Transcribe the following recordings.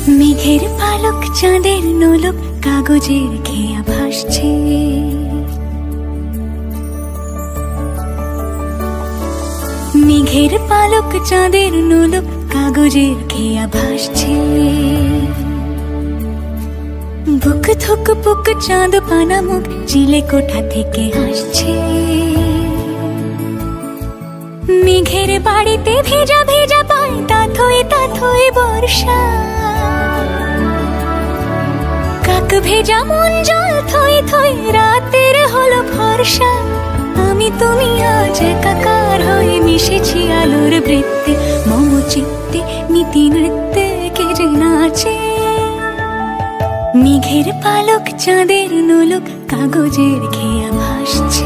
মেঘের পালক চাঁদের নোলক কাগজের খেয়া ভাসছে। মেঘের পালক চাঁদের নোলক কাগজের খেয়া ভাসছে। বুক থুক বুক চাঁদ পানা মুখ চিলে কোঠা থেকে হাসছে। মেঘের বাড়িতে ভেজা ভেজা পায় তাথই বর্ষা। কাক ভেজা মন জল থই থই রাতের হলো ভরসা। আমি তুমি আজ একাকার হয়ে মিশেছি আলোর বৃত্তে। মম চিত্তে নীতি নৃত্যে কে যে নাচে। মেঘের পালক চাঁদের নোলক কাগজের খেয়া ভাসছে।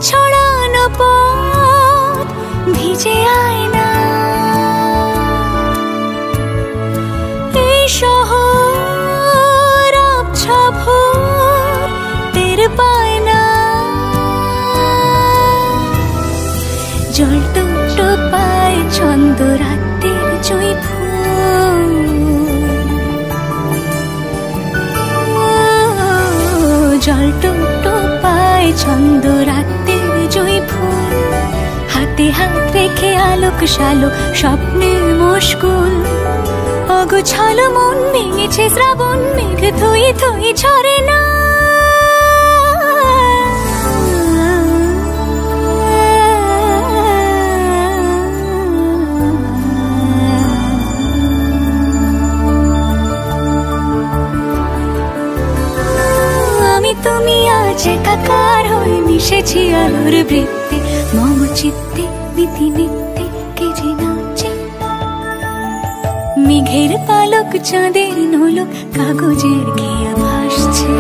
ছড়ানো পথ ভিজে আয়না। এই শহর আবছা ভোর টের পায় না। জল টুকটো পায় ছন্দ রাতের জুঁই ফুল। জল টুকটো পায় ছন্দ রাতের জুঁই ফুল। হাতে হাত রেখে আলোক শালোক স্বপ্নের মুশকুল। অগোছালো মন ভেঙেছে শ্রাবণ মেঘ থই থই ঝরে না। তুমি আজ একাকার হয়ে মিশেছি আলোর বৃত্তে। মম চিত্তে নীতি নিত্যে কে যে নাচে। মেঘের পালক চাঁদের নোলক কাগজের খেয়া ভাসছে।